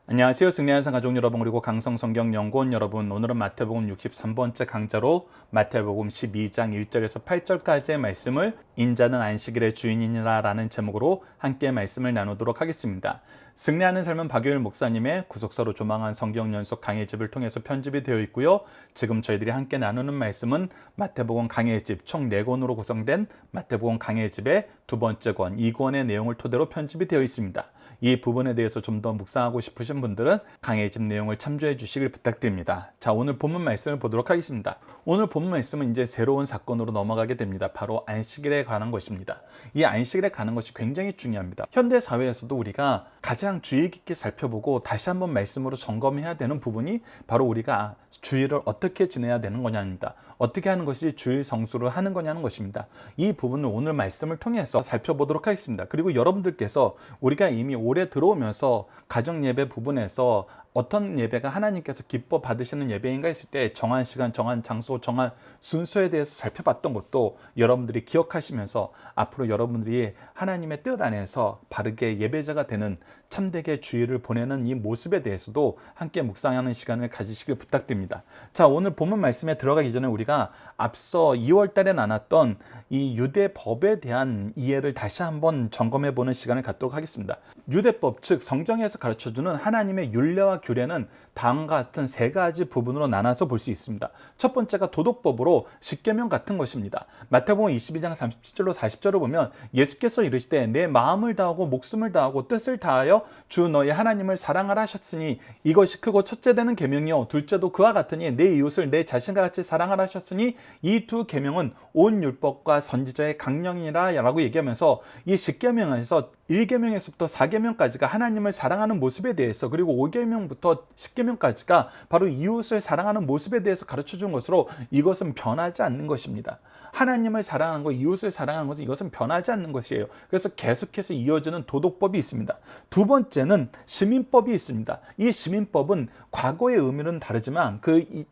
안녕하세요. 승리하는 가족 여러분, 그리고 강성성경연구원 여러분, 오늘은 마태복음 63번째 강좌로 마태복음 12장 1절에서 8절까지의 말씀을 인자는 안식일의 주인이니라 라는 제목으로 함께 말씀을 나누도록 하겠습니다. 승리하는 삶은 박유일 목사님의 구속사로 조망한 성경 연속 강해집을 통해서 편집이 되어 있고요. 지금 저희들이 함께 나누는 말씀은 마태복음 강해집 총 4권으로 구성된 마태복음 강해집의 두 번째 권, 2권의 내용을 토대로 편집이 되어 있습니다. 이 부분에 대해서 좀 더 묵상하고 싶으신 분들은 강해집 내용을 참조해 주시길 부탁드립니다. 자, 오늘 본문 말씀을 보도록 하겠습니다. 오늘 본문 말씀은 이제 새로운 사건으로 넘어가게 됩니다. 바로 안식일에 관한 것입니다. 이 안식일에 관한 것이 굉장히 중요합니다. 현대 사회에서도 우리가 가장 주의 깊게 살펴보고 다시 한번 말씀으로 점검해야 되는 부분이 바로 우리가 주일을 어떻게 지내야 되는 거냐입니다. 어떻게 하는 것이 주일 성수를 하는 거냐는 것입니다. 이 부분을 오늘 말씀을 통해서 살펴보도록 하겠습니다. 그리고 여러분들께서 우리가 이미 올해 들어오면서 가정 예배 부분에서 어떤 예배가 하나님께서 기뻐 받으시는 예배인가 했을 때 정한 시간, 정한 장소, 정한 순서에 대해서 살펴봤던 것도 여러분들이 기억하시면서 앞으로 여러분들이 하나님의 뜻 안에서 바르게 예배자가 되는 참되게 주일을 보내는 이 모습에 대해서도 함께 묵상하는 시간을 가지시길 부탁드립니다. 자, 오늘 본문 말씀에 들어가기 전에 우리가 앞서 2월 달에 나눴던 이 유대법에 대한 이해를 다시 한번 점검해 보는 시간을 갖도록 하겠습니다. 유대법, 즉 성경에서 가르쳐주는 하나님의 율례와 규례는 다음과 같은 3가지 부분으로 나눠서 볼 수 있습니다. 첫 번째가 도덕법으로 십계명 같은 것입니다. 마태복음 22장 37절로 40절을 보면 예수께서 이르시되 내 마음을 다하고 목숨을 다하고 뜻을 다하여 주 너의 하나님을 사랑하라 하셨으니 이것이 크고 첫째 되는 계명이요 둘째도 그와 같으니 내 이웃을 내 자신과 같이 사랑하라 하셨으니 이 두 계명은 온 율법과 선지자의 강령이라 라고 얘기하면서 이 십계명에서 1계명에서부터 4계명까지가 하나님을 사랑하는 모습에 대해서, 그리고 5계명부터 10계명까지가 바로 이웃을 사랑하는 모습에 대해서 가르쳐준 것으로 이것은 변하지 않는 것입니다. 하나님을 사랑하는 것, 이웃을 사랑하는 것은 이것은 변하지 않는 것이에요. 그래서 계속해서 이어지는 도덕법이 있습니다. 두 번째는 시민법이 있습니다. 이 시민법은 과거의 의미는 다르지만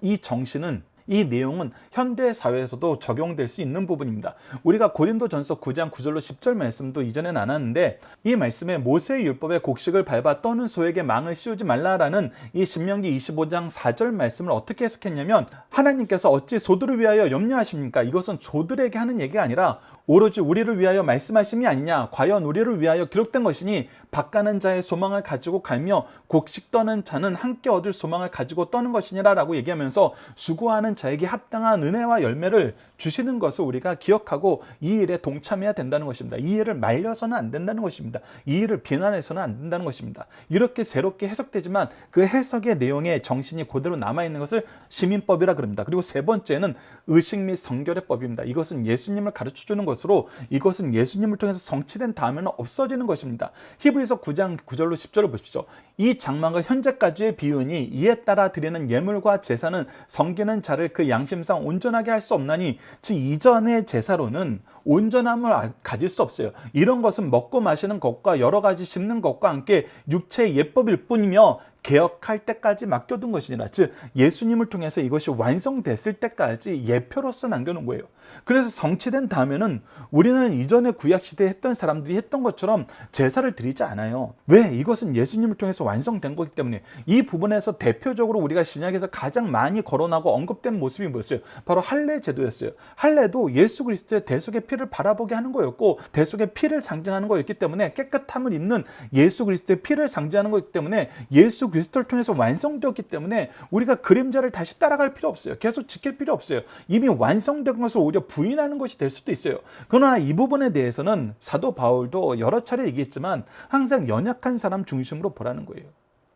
이 정신은, 이 내용은 현대 사회에서도 적용될 수 있는 부분입니다. 우리가 고린도전서 9장 9절로 10절 말씀도 이전에 나눴는데, 이 말씀에 모세의 율법에 곡식을 밟아 떠는 소에게 망을 씌우지 말라라는 이 신명기 25장 4절 말씀을 어떻게 해석했냐면, 하나님께서 어찌 소들을 위하여 염려하십니까? 이것은 소들에게 하는 얘기가 아니라 오로지 우리를 위하여 말씀하심이 아니냐, 과연 우리를 위하여 기록된 것이니 밭가는 자의 소망을 가지고 갈며 곡식 떠는 자는 함께 얻을 소망을 가지고 떠는 것이니라 라고 얘기하면서 수고하는 자에게 합당한 은혜와 열매를 주시는 것을 우리가 기억하고 이 일에 동참해야 된다는 것입니다. 이 일을 말려서는 안 된다는 것입니다. 이 일을 비난해서는 안 된다는 것입니다. 이렇게 새롭게 해석되지만 그 해석의 내용의 정신이 그대로 남아있는 것을 시민법이라 그럽니다. 그리고 세 번째는 의식 및 성결의 법입니다. 이것은 예수님을 가르쳐주는 것으로, 이것은 예수님을 통해서 성취된 다음에는 없어지는 것입니다. 히브리서 9장 9절로 10절을 보십시오. 이 장막을 현재까지의 비유니 이에 따라 드리는 예물과 제사는 섬기는 자를 그 양심상 온전하게 할 수 없나니, 즉 이전의 제사로는 온전함을 가질 수 없어요. 이런 것은 먹고 마시는 것과 여러 가지 씹는 것과 함께 육체의 예법일 뿐이며 개혁할 때까지 맡겨둔 것이니라. 즉 예수님을 통해서 이것이 완성됐을 때까지 예표로서 남겨놓은 거예요. 그래서 성취된 다음에는 우리는 이전에 구약시대에 했던 사람들이 했던 것처럼 제사를 드리지 않아요. 왜? 이것은 예수님을 통해서 완성된 거기 때문에. 이 부분에서 대표적으로 우리가 신약에서 가장 많이 거론하고 언급된 모습이 뭐였어요? 바로 할례 제도였어요. 할례도 예수 그리스도의 대속의 피를 바라보게 하는 거였고, 대속의 피를 상징하는 거였기 때문에, 깨끗함을 입는 예수 그리스도의 피를 상징하는 거였기 때문에, 예수 그리스도를 통해서 완성되었기 때문에 우리가 그림자를 다시 따라갈 필요 없어요. 계속 지킬 필요 없어요. 이미 완성된 것을 오히려 부인하는 것이 될 수도 있어요. 그러나 이 부분에 대해서는 사도 바울도 여러 차례 얘기했지만 항상 연약한 사람 중심으로 보라는 거예요.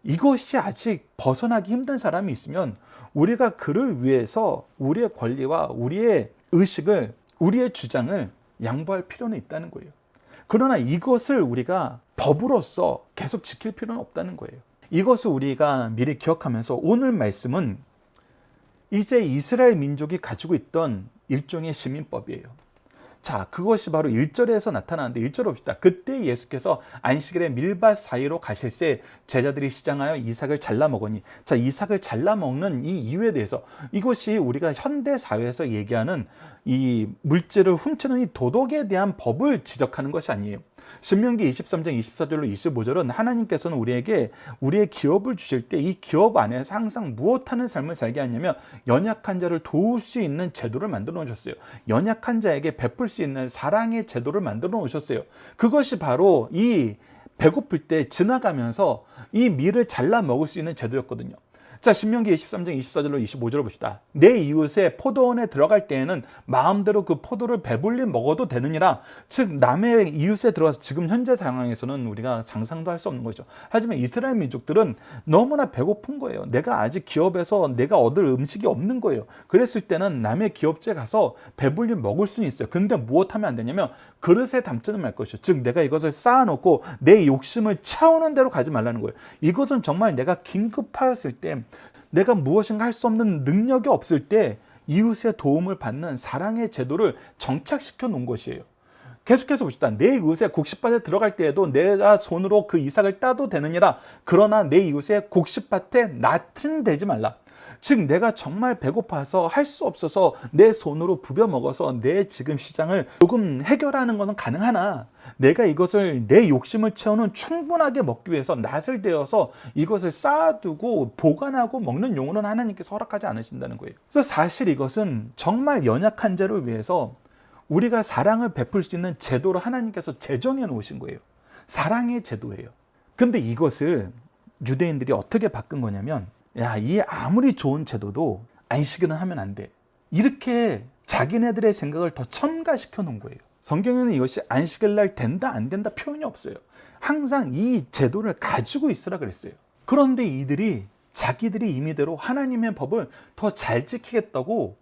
이것이 아직 벗어나기 힘든 사람이 있으면 우리가 그를 위해서 우리의 권리와 우리의 의식을, 우리의 주장을 양보할 필요는 있다는 거예요. 그러나 이것을 우리가 법으로서 계속 지킬 필요는 없다는 거예요. 이것을 우리가 미리 기억하면서 오늘 말씀은 이제 이스라엘 민족이 가지고 있던 일종의 시민법이에요. 자, 그것이 바로 1절에서 나타나는데 1절 봅시다. 그때 예수께서 안식일에 밀밭 사이로 가실새 제자들이 시장하여 이삭을 잘라 먹으니. 자, 이삭을 잘라 먹는 이 이유에 대해서, 이것이 우리가 현대 사회에서 얘기하는 이 물질을 훔치는 이 도덕에 대한 법을 지적하는 것이 아니에요. 신명기 23장 24절로 25절은 하나님께서는 우리에게 우리의 기업을 주실 때 이 기업 안에서 항상 무엇하는 삶을 살게 하냐면 연약한 자를 도울 수 있는 제도를 만들어 놓으셨어요. 연약한 자에게 베풀 수 있는 사랑의 제도를 만들어 놓으셨어요. 그것이 바로 이 배고플 때 지나가면서 이 밀을 잘라 먹을 수 있는 제도였거든요. 자, 신명기 23장 24절로 25절을 봅시다. 내 이웃의 포도원에 들어갈 때에는 마음대로 그 포도를 배불리 먹어도 되느니라. 즉 남의 이웃에 들어가서 지금 현재 상황에서는 우리가 상상도 할 수 없는 거죠. 하지만 이스라엘 민족들은 너무나 배고픈 거예요. 내가 아직 기업에서 내가 얻을 음식이 없는 거예요. 그랬을 때는 남의 기업지에 가서 배불리 먹을 수는 있어요. 근데 무엇하면 안 되냐면 그릇에 담지는 말 것이죠. 즉 내가 이것을 쌓아놓고 내 욕심을 채우는 대로 가지 말라는 거예요. 이것은 정말 내가 긴급하였을 때, 내가 무엇인가 할 수 없는 능력이 없을 때 이웃의 도움을 받는 사랑의 제도를 정착시켜 놓은 것이에요. 계속해서 봅시다. 내 이웃의 곡식밭에 들어갈 때에도 내가 손으로 그 이삭을 따도 되느니라. 그러나 내 이웃의 곡식밭에 낫은 대지 말라. 즉 내가 정말 배고파서 할 수 없어서 내 손으로 부벼 먹어서 내 지금 시장을 조금 해결하는 것은 가능하나 내가 이것을 내 욕심을 채우는 충분하게 먹기 위해서 낫을 대어서 이것을 쌓아두고 보관하고 먹는 용어는 하나님께서 허락하지 않으신다는 거예요. 그래서 사실 이것은 정말 연약한 자를 위해서 우리가 사랑을 베풀 수 있는 제도를 하나님께서 제정해 놓으신 거예요. 사랑의 제도예요. 근데 이것을 유대인들이 어떻게 바꾼 거냐면, 야, 이 아무리 좋은 제도도 안식일은 하면 안 돼. 이렇게 자기네들의 생각을 더 첨가시켜 놓은 거예요. 성경에는 이것이 안식일 날 된다 안 된다 표현이 없어요. 항상 이 제도를 가지고 있으라 그랬어요. 그런데 이들이 자기들이 임의대로 하나님의 법을 더 잘 지키겠다고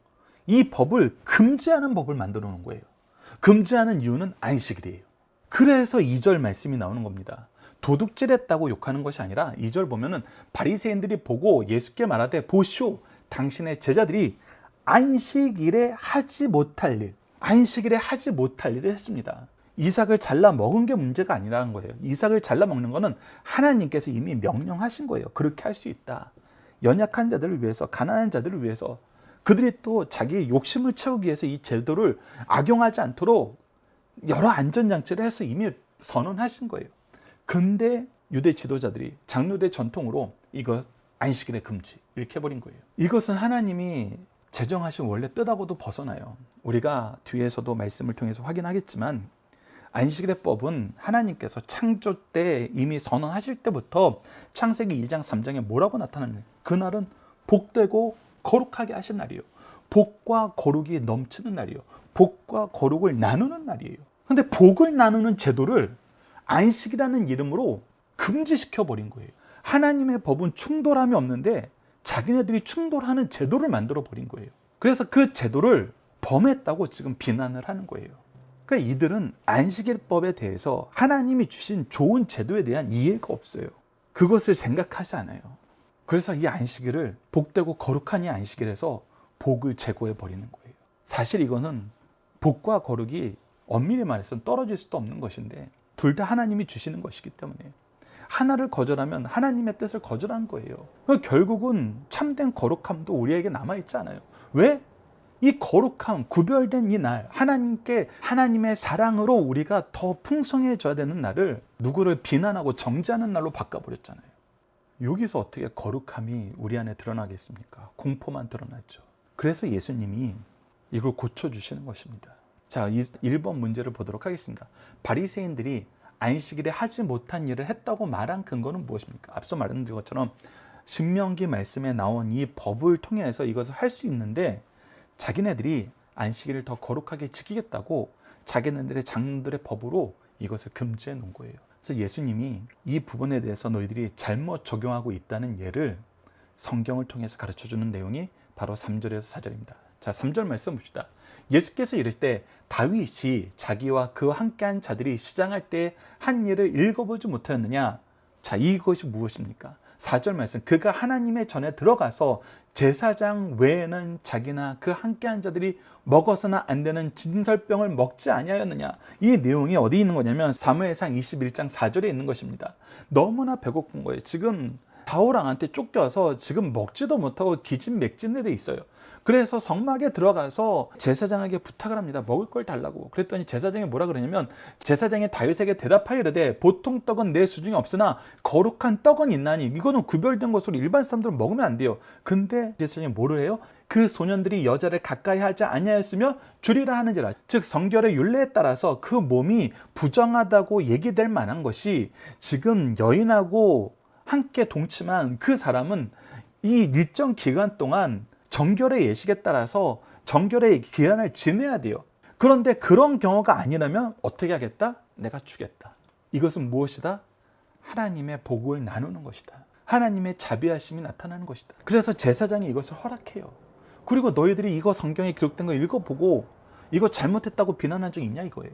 이 법을 금지하는 법을 만들어 놓은 거예요. 금지하는 이유는 안식일이에요. 그래서 2절 말씀이 나오는 겁니다. 도둑질했다고 욕하는 것이 아니라 2절 보면은 바리새인들이 보고 예수께 말하되 보시오, 당신의 제자들이 안식일에 하지 못할 일, 안식일에 하지 못할 일을 했습니다. 이삭을 잘라 먹은 게 문제가 아니라는 거예요. 이삭을 잘라 먹는 거는 하나님께서 이미 명령하신 거예요. 그렇게 할 수 있다. 연약한 자들을 위해서, 가난한 자들을 위해서, 그들이 또 자기 욕심을 채우기 위해서 이 제도를 악용하지 않도록 여러 안전장치를 해서 이미 선언하신 거예요. 근데 유대 지도자들이 장로대 전통으로 이거 안식일에 금지 이렇게 해버린 거예요. 이것은 하나님이 제정하신 원래 뜻하고도 벗어나요. 우리가 뒤에서도 말씀을 통해서 확인하겠지만 안식일의 법은 하나님께서 창조 때 이미 선언하실 때부터 창세기 2장 3장에 뭐라고 나타났냐, 그날은 복되고 거룩하게 하신 날이에요. 복과 거룩이 넘치는 날이에요. 복과 거룩을 나누는 날이에요. 근데 복을 나누는 제도를 안식이라는 이름으로 금지시켜 버린 거예요. 하나님의 법은 충돌함이 없는데 자기네들이 충돌하는 제도를 만들어 버린 거예요. 그래서 그 제도를 범했다고 지금 비난을 하는 거예요. 그러니까 이들은 안식일법에 대해서 하나님이 주신 좋은 제도에 대한 이해가 없어요. 그것을 생각하지 않아요. 그래서 이 안식일을 복되고 거룩한 이 안식일에서 복을 제거해 버리는 거예요. 사실 이거는 복과 거룩이 엄밀히 말해서 떨어질 수도 없는 것인데 둘 다 하나님이 주시는 것이기 때문에 하나를 거절하면 하나님의 뜻을 거절한 거예요. 결국은 참된 거룩함도 우리에게 남아있지 않아요. 왜? 이 거룩함, 구별된 이 날, 하나님께 하나님의 사랑으로 우리가 더 풍성해져야 되는 날을 누구를 비난하고 정죄하는 날로 바꿔버렸잖아요. 여기서 어떻게 거룩함이 우리 안에 드러나겠습니까? 공포만 드러났죠. 그래서 예수님이 이걸 고쳐주시는 것입니다. 자, 1번 문제를 보도록 하겠습니다. 바리새인들이 안식일에 하지 못한 일을 했다고 말한 근거는 무엇입니까? 앞서 말씀드린 것처럼 신명기 말씀에 나온 이 법을 통해서 이것을 할 수 있는데 자기네들이 안식일을 더 거룩하게 지키겠다고 자기네들의 장로들의 법으로 이것을 금지해 놓은 거예요. 그래서 예수님이 이 부분에 대해서 너희들이 잘못 적용하고 있다는 예를 성경을 통해서 가르쳐주는 내용이 바로 3절에서 4절입니다. 자, 3절 말씀 봅시다. 예수께서 이를 때 다윗이 자기와 그와 함께한 자들이 시장할 때 한 일을 읽어보지 못하였느냐? 자, 이것이 무엇입니까? 4절 말씀, 그가 하나님의 전에 들어가서 제사장 외에는 자기나 그 함께한 자들이 먹어서는 안 되는 진설병을 먹지 아니하였느냐? 이 내용이 어디 있는 거냐면 사무엘상 21장 4절에 있는 것입니다. 너무나 배고픈 거예요. 지금 사울왕한테 쫓겨서 지금 먹지도 못하고 기진맥진에 돼 있어요. 그래서 성막에 들어가서 제사장에게 부탁을 합니다. 먹을 걸 달라고. 그랬더니 제사장이 뭐라 그러냐면, 제사장이 다윗에게 대답하여 이르되 보통 떡은 내 수중에 없으나 거룩한 떡은 있나니 이거는 구별된 것으로 일반 사람들은 먹으면 안 돼요. 근데 제사장이 뭐를 해요? 그 소년들이 여자를 가까이 하지 아니하였으며 주리라 하는지라. 즉 성결의 율례에 따라서 그 몸이 부정하다고 얘기될 만한 것이, 지금 여인하고 함께 동침한 그 사람은 이 일정 기간 동안 정결의 예식에 따라서 정결의 기한을 지내야 돼요. 그런데 그런 경우가 아니라면 어떻게 하겠다? 내가 주겠다. 이것은 무엇이다? 하나님의 복을 나누는 것이다. 하나님의 자비하심이 나타나는 것이다. 그래서 제사장이 이것을 허락해요. 그리고 너희들이 이거 성경에 기록된 거 읽어보고 이거 잘못했다고 비난한 적 있냐 이거예요.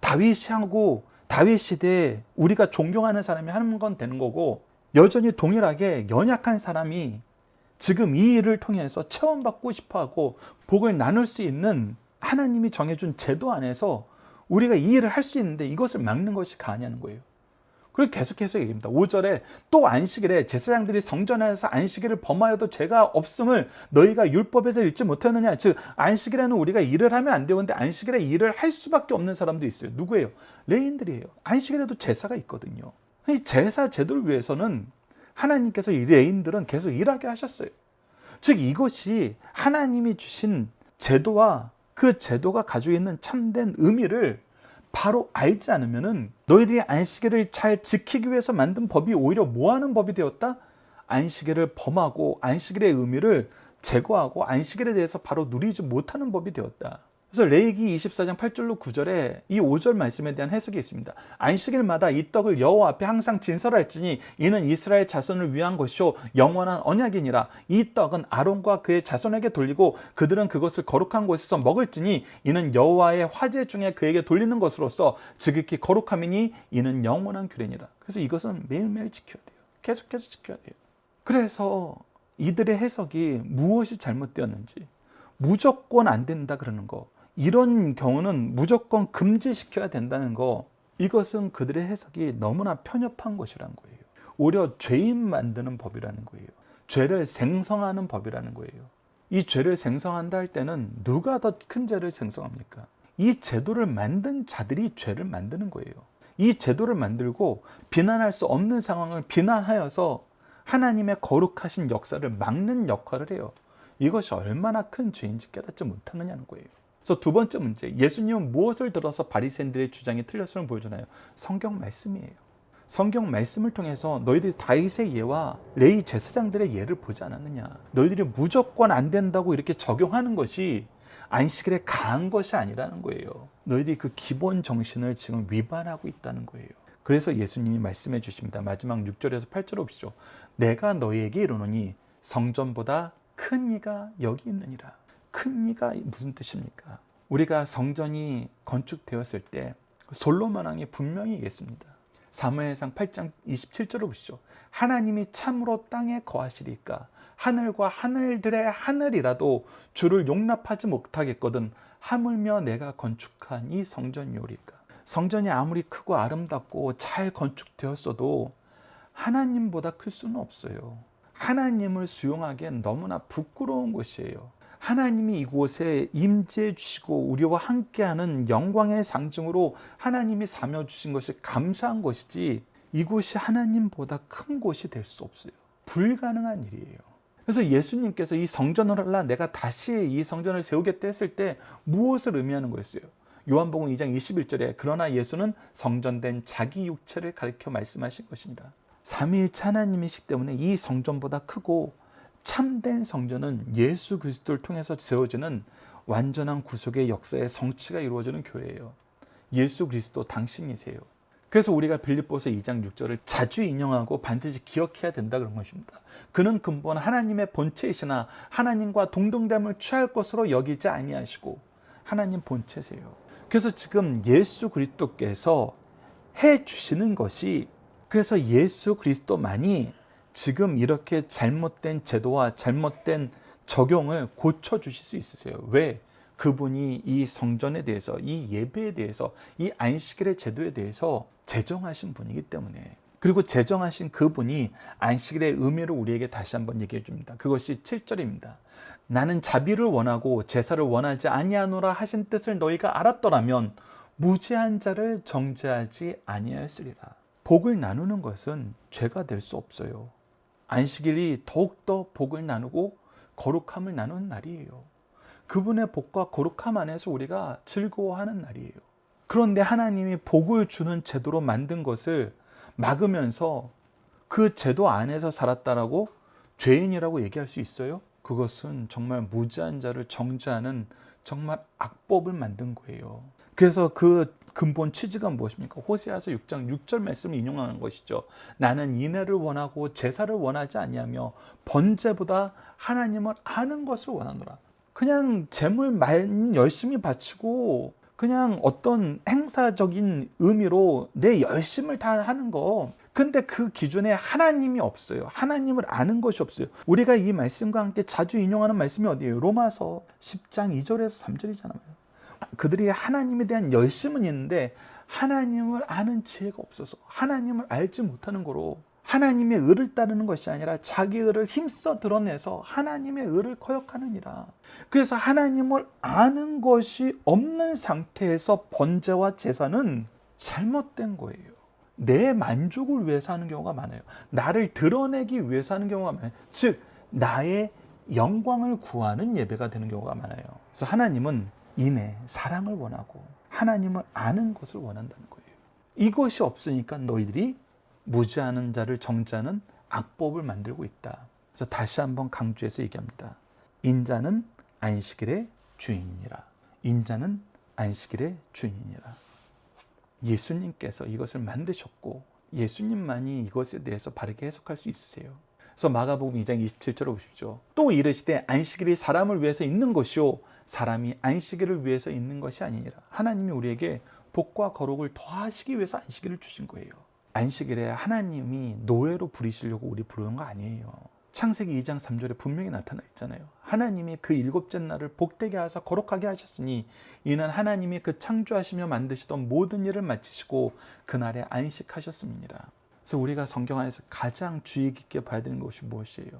다윗 시대에 우리가 존경하는 사람이 하는 건 되는 거고, 여전히 동일하게 연약한 사람이 지금 이 일을 통해서 체험받고 싶어하고 복을 나눌 수 있는 하나님이 정해준 제도 안에서 우리가 이 일을 할 수 있는데 이것을 막는 것이 가하냐는 거예요. 그리고 계속해서 얘기합니다. 5절에 또 안식일에 제사장들이 성전 안에서 안식일을 범하여도 죄가 없음을 너희가 율법에서 읽지 못하느냐. 즉 안식일에는 우리가 일을 하면 안 되는데 안식일에 일을 할 수밖에 없는 사람도 있어요. 누구예요? 레인들이에요. 안식일에도 제사가 있거든요. 이 제사 제도를 위해서는 하나님께서 이 레인들은 계속 일하게 하셨어요. 즉 이것이 하나님이 주신 제도와 그 제도가 가지고 있는 참된 의미를 바로 알지 않으면은 너희들이 안식일을 잘 지키기 위해서 만든 법이 오히려 뭐하는 법이 되었다? 안식일을 범하고 안식일의 의미를 제거하고 안식일에 대해서 바로 누리지 못하는 법이 되었다. 그래서 레위기 24장 8절로 9절에 이 5절 말씀에 대한 해석이 있습니다. 안식일마다 이 떡을 여호와 앞에 항상 진설할지니 이는 이스라엘 자손을 위한 것이요 영원한 언약이니라. 이 떡은 아론과 그의 자손에게 돌리고 그들은 그것을 거룩한 곳에서 먹을지니 이는 여호와의 화제 중에 그에게 돌리는 것으로서 지극히 거룩함이니 이는 영원한 규례니라. 그래서 이것은 매일매일 지켜야 돼요. 계속해서 지켜야 돼요. 그래서 이들의 해석이 무엇이 잘못되었는지, 무조건 안 된다 그러는 거, 이런 경우는 무조건 금지시켜야 된다는 거, 이것은 그들의 해석이 너무나 편협한 것이라는 거예요. 오히려 죄인 만드는 법이라는 거예요. 죄를 생성하는 법이라는 거예요. 이 죄를 생성한다 할 때는 누가 더 큰 죄를 생성합니까? 이 제도를 만든 자들이 죄를 만드는 거예요. 이 제도를 만들고 비난할 수 없는 상황을 비난하여서 하나님의 거룩하신 역사를 막는 역할을 해요. 이것이 얼마나 큰 죄인지 깨닫지 못하느냐는 거예요. 그래서 두 번째 문제, 예수님은 무엇을 들어서 바리새인들의 주장이 틀렸음을 보여주나요? 성경 말씀이에요. 성경 말씀을 통해서 너희들이 다윗의 예와 레위 제사장들의 예를 보지 않았느냐. 너희들이 무조건 안 된다고 이렇게 적용하는 것이 안식일에 가한 것이 아니라는 거예요. 너희들이 그 기본 정신을 지금 위반하고 있다는 거예요. 그래서 예수님이 말씀해 주십니다. 마지막 6절에서 8절 보시죠. 내가 너희에게 이르노니 성전보다 큰 이가 여기 있느니라. 큰 이가 무슨 뜻입니까? 우리가 성전이 건축되었을 때 솔로몬 왕이 분명히 얘기했습니다. 사무엘상 8장 27절을 보시죠. 하나님이 참으로 땅에 거하시리까 하늘과 하늘들의 하늘이라도 주를 용납하지 못하겠거든 하물며 내가 건축한 이 성전이오리까. 성전이 아무리 크고 아름답고 잘 건축되었어도 하나님보다 클 수는 없어요. 하나님을 수용하기엔 너무나 부끄러운 곳이에요. 하나님이 이곳에 임재해 주시고 우리와 함께하는 영광의 상징으로 하나님이 사며 주신 것이 감사한 것이지, 이곳이 하나님보다 큰 곳이 될 수 없어요. 불가능한 일이에요. 그래서 예수님께서 이 성전을 하라, 내가 다시 이 성전을 세우겠다 했을 때 무엇을 의미하는 거였어요? 요한복음 2장 21절에 그러나 예수는 성전된 자기 육체를 가리켜 말씀하신 것입니다. 삼위일체 하나님이시기 때문에 이 성전보다 크고 참된 성전은 예수 그리스도를 통해서 세워지는 완전한 구속의 역사의 성취가 이루어지는 교회예요. 예수 그리스도 당신이세요. 그래서 우리가 빌립보서 2장 6절을 자주 인용하고 반드시 기억해야 된다 그런 것입니다. 그는 근본 하나님의 본체이시나 하나님과 동등됨을 취할 것으로 여기지 아니하시고 하나님 본체세요. 그래서 지금 예수 그리스도께서 해주시는 것이, 그래서 예수 그리스도만이 지금 이렇게 잘못된 제도와 잘못된 적용을 고쳐주실 수 있으세요. 왜? 그분이 이 성전에 대해서, 이 예배에 대해서, 이 안식일의 제도에 대해서 제정하신 분이기 때문에. 그리고 제정하신 그분이 안식일의 의미를 우리에게 다시 한번 얘기해 줍니다. 그것이 7절입니다. 나는 자비를 원하고 제사를 원하지 아니하노라 하신 뜻을 너희가 알았더라면 무죄한 자를 정죄하지 아니하였으리라. 복을 나누는 것은 죄가 될 수 없어요. 안식일이 더욱더 복을 나누고 거룩함을 나누는 날이에요. 그분의 복과 거룩함 안에서 우리가 즐거워하는 날이에요. 그런데 하나님이 복을 주는 제도로 만든 것을 막으면서 그 제도 안에서 살았다라고 죄인이라고 얘기할 수 있어요? 그것은 정말 무죄한 자를 정죄하는 정말 악법을 만든 거예요. 그래서 그 근본 취지가 무엇입니까? 호세아서 6장 6절 말씀을 인용하는 것이죠. 나는 인애를 원하고 제사를 원하지 아니하며 번제보다 하나님을 아는 것을 원하노라. 그냥 재물만 열심히 바치고 그냥 어떤 행사적인 의미로 내 열심을 다 하는 거. 근데 그 기준에 하나님이 없어요. 하나님을 아는 것이 없어요. 우리가 이 말씀과 함께 자주 인용하는 말씀이 어디예요? 로마서 10장 2절에서 3절이잖아요. 그들이 하나님에 대한 열심은 있는데 하나님을 아는 지혜가 없어서 하나님을 알지 못하는 거로 하나님의 의를 따르는 것이 아니라 자기 의를 힘써 드러내서 하나님의 의를 거역하느니라. 그래서 하나님을 아는 것이 없는 상태에서 번제와 제사는 잘못된 거예요. 내 만족을 위해서 하는 경우가 많아요. 나를 드러내기 위해서 하는 경우가 많아요. 즉 나의 영광을 구하는 예배가 되는 경우가 많아요. 그래서 하나님은 인애, 사랑을 원하고 하나님을 아는 것을 원한다는 거예요. 이것이 없으니까 너희들이 무죄하는 자를 정죄하는 악법을 만들고 있다. 그래서 다시 한번 강조해서 얘기합니다. 인자는 안식일의 주인이니라. 인자는 안식일의 주인이니라. 예수님께서 이것을 만드셨고 예수님만이 이것에 대해서 바르게 해석할 수 있으세요. 그래서 마가복음 2장 27절을 보십시오. 또 이르시되 안식일이 사람을 위해서 있는 것이요 사람이 안식일을 위해서 있는 것이 아니니라. 하나님이 우리에게 복과 거룩을 더하시기 위해서 안식일을 주신 거예요. 안식일에 하나님이 노예로 부리시려고 우리 부르는 거 아니에요. 창세기 2장 3절에 분명히 나타나 있잖아요. 하나님이 그 일곱째 날을 복되게 하사 거룩하게 하셨으니 이는 하나님이 그 창조하시며 만드시던 모든 일을 마치시고 그날에 안식하셨습니다. 그래서 우리가 성경 안에서 가장 주의 깊게 봐야 되는 것이 무엇이에요?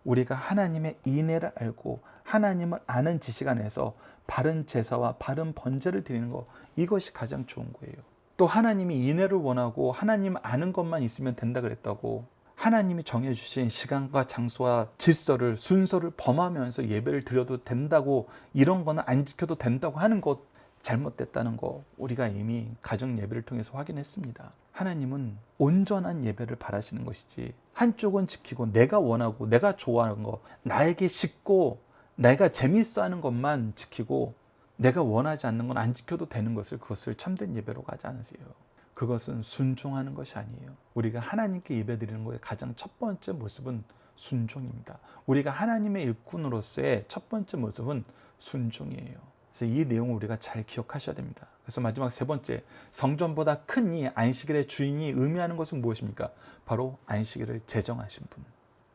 우리가 하나님의 인애를 알고 하나님을 아는 지식 안에서 바른 제사와 바른 번제를 드리는 것, 이것이 가장 좋은 거예요. 또 하나님이 인애를 원하고 하나님 아는 것만 있으면 된다 그랬다고 하나님이 정해주신 시간과 장소와 질서를 순서를 범하면서 예배를 드려도 된다고 이런 거는 안 지켜도 된다고 하는 것 잘못됐다는 거 우리가 이미 가정 예배를 통해서 확인했습니다. 하나님은 온전한 예배를 바라시는 것이지 한쪽은 지키고 내가 원하고 내가 좋아하는 거 나에게 쉽고 내가 재미있어 하는 것만 지키고 내가 원하지 않는 건 안 지켜도 되는 것을 그것을 참된 예배로 가지 않으세요. 그것은 순종하는 것이 아니에요. 우리가 하나님께 예배드리는 것의 가장 첫 번째 모습은 순종입니다. 우리가 하나님의 일꾼으로서의 첫 번째 모습은 순종이에요. 그래서 이 내용을 우리가 잘 기억하셔야 됩니다. 그래서 마지막 세 번째, 성전보다 큰 이 안식일의 주인이 의미하는 것은 무엇입니까? 바로 안식일을 제정하신 분,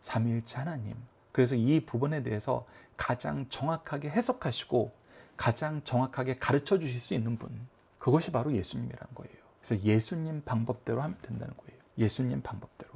삼위일체 하나님. 그래서 이 부분에 대해서 가장 정확하게 해석하시고 가장 정확하게 가르쳐 주실 수 있는 분, 그것이 바로 예수님이라는 거예요. 그래서 예수님 방법대로 하면 된다는 거예요. 예수님 방법대로.